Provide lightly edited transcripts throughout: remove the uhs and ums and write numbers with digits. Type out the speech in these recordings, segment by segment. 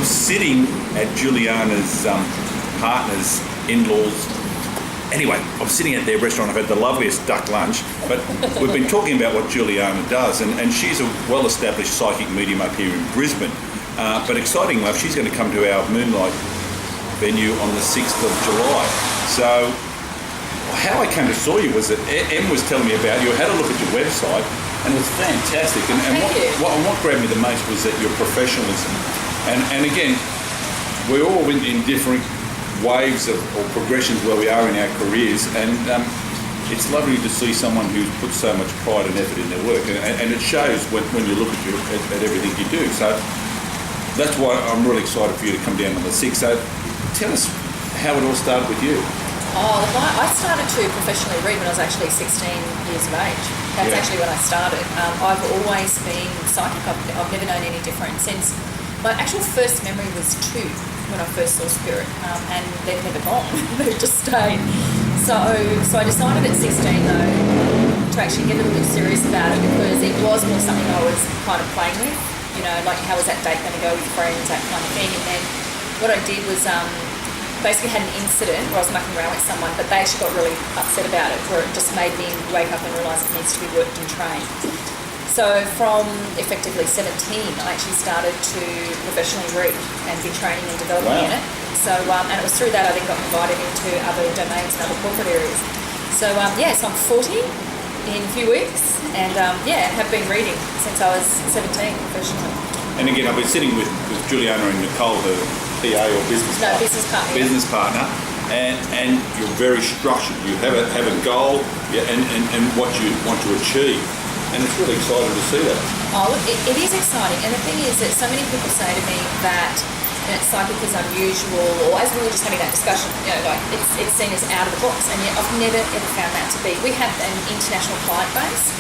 I'm sitting at Julianna's partner's in-laws. Anyway, I'm sitting at their restaurant. I've had the loveliest duck lunch, but we've been talking about what Julianna does, and she's a well-established psychic medium up here in Brisbane. But exciting enough, she's going to come to our Moonlight venue on the 6th of July. So how I came to saw you was that Em was telling me about you. I had a look at your website, and it was fantastic. And what grabbed me the most was that your professionalism. And again, we're all in different waves or progressions where we are in our careers, and it's lovely to see someone who's put so much pride and effort in their work, and it shows when you look at everything you do. So that's why I'm really excited for you to come down on the 6th. So tell us how it all started with you. Oh, I started to professionally read when I was actually 16 years of age. That's actually when I started. I've always been psychic. I've never known any different since. My actual first memory was 2 when I first saw spirit, and they've never gone. They've just stayed. So I decided at 16 though to actually get a little bit serious about it, because it was more something I was kind of playing with. You know, like how was that date going to go with friends, that kind of thing. And then what I did was basically had an incident where I was mucking around with someone, but they actually got really upset about it, where it just made me wake up and realise it needs to be worked and trained. So from effectively 17, I actually started to professionally read and be training and developing in it. So and it was through that I then got invited into other domains and other corporate areas. So so I'm 40 in a few weeks, and have been reading since I was 17 professionally. And again, I've been sitting with Julianna and Nicole, her PA or business partner. Business partner, and you're very structured. You have a goal, and what you want to achieve, and it's really exciting to see that. Oh, look, it is exciting, and the thing is that so many people say to me that psychic is unusual, or as we were just having that discussion, like it's seen as out of the box, and yet I've never ever found that to be. We have an international client base,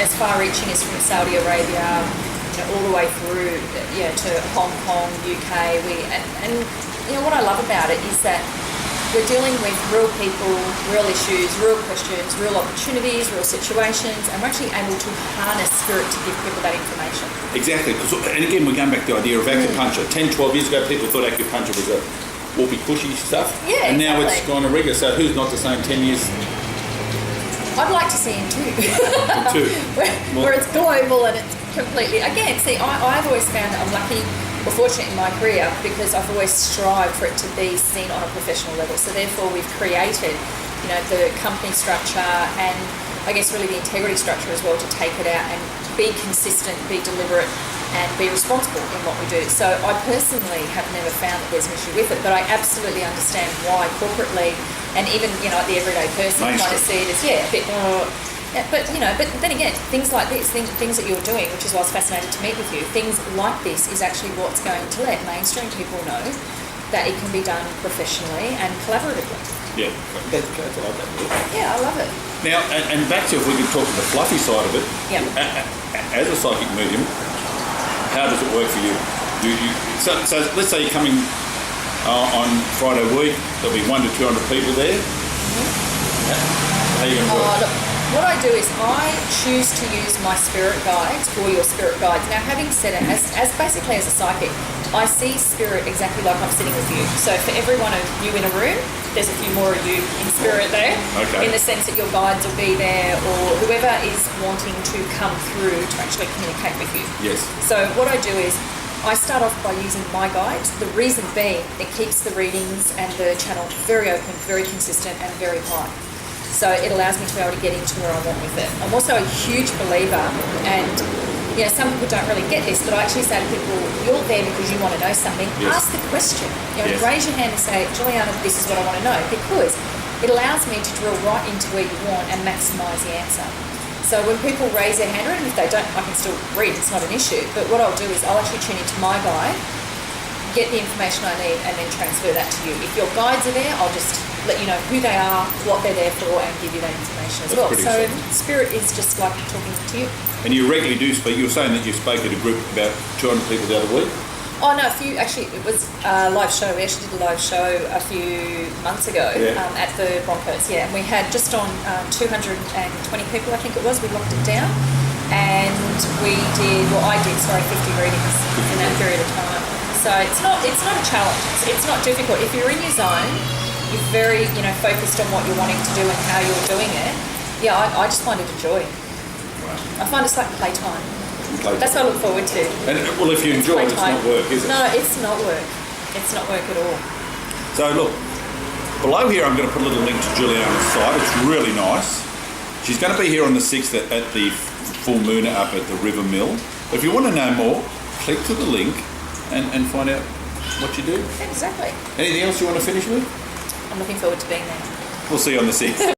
as far-reaching as from Saudi Arabia, all the way through, to Hong Kong, UK. And what I love about it is that we're dealing with real people, real issues, real questions, real opportunities, real situations, and we're actually able to harness spirit to give people that information. Exactly, and again, we're going back to the idea of acupuncture. 10, 12 years ago, people thought acupuncture was a whoopee cushy stuff, and now it's gone a rigor. So who's not the same 10 years? I'd like to see him too. where it's global and it's completely... Again, see, I've always found that I'm lucky or fortunate in my career, because I've always strived for it to be seen on a professional level. So therefore we've created, the company structure and I guess really the integrity structure as well, to take it out and be consistent, be deliberate, and be responsible in what we do. So I personally have never found that there's an issue with it, but I absolutely understand why corporately and even, like the everyday person kind of see it as, a bit more... but then again, things like this, things that you're doing, which is why I was fascinated to meet with you, things like this is actually what's going to let mainstream people know that it can be done professionally and collaboratively. Yeah, that's I like that. Yeah, I love it. Now, and back to, if we could talk to the fluffy side of it, as a psychic medium, how does it work for you? So let's say you're coming on Friday week, there'll be 100 to 200 people there. Mm-hmm. How are you going to work? Look, what I do is I choose to use my spirit guides or your spirit guides. Now, having said it, as basically as a psychic, I see spirit exactly like I'm sitting with you. So for every one of you in a room, there's a few more of you in spirit there, in the sense that your guides will be there, or whoever is wanting to come through to actually communicate with you. Yes. So what I do is I start off by using my guides. The reason being, it keeps the readings and the channel very open, very consistent, and very high. So it allows me to be able to get into where I want with it. I'm also a huge believer, and some people don't really get this, but I actually say to people, you're there because you want to know something. Ask the question. Raise your hand and say, Julianna, this is what I want to know, because it allows me to drill right into where you want and maximise the answer. So when people raise their hand, or even if they don't, I can still read, it's not an issue. But what I'll do is I'll actually tune into my guide, get the information I need, and then transfer that to you. If your guides are there, I'll just let you know who they are, what they're there for, and give you that information as well. So spirit is just like talking to you. And you regularly do speak. You were saying that you spoke at a group of about 200 people the other week? Oh no, a few. Actually, it was a live show. We actually did a live show a few months ago at the Broncos. Yeah, and we had just on 220 people, I think it was. We locked it down, and I did 50 readings in that period of time. So it's not a challenge. It's not difficult. If you're in your zone, you're very, focused on what you're wanting to do and how you're doing it. Yeah, I just find it a joy. Wow. I find it's like playtime. Playtime. That's what I look forward to. And well, if you enjoy it, it's not work, is it? No, it's not work. It's not work at all. So look, below here I'm going to put a little link to Julianna's site. It's really nice. She's going to be here on the 6th at the full moon up at the River Mill. If you want to know more, click to the link and find out what you do. Exactly. Anything else you want to finish with? I'm looking forward to being there. We'll see you on the 6th.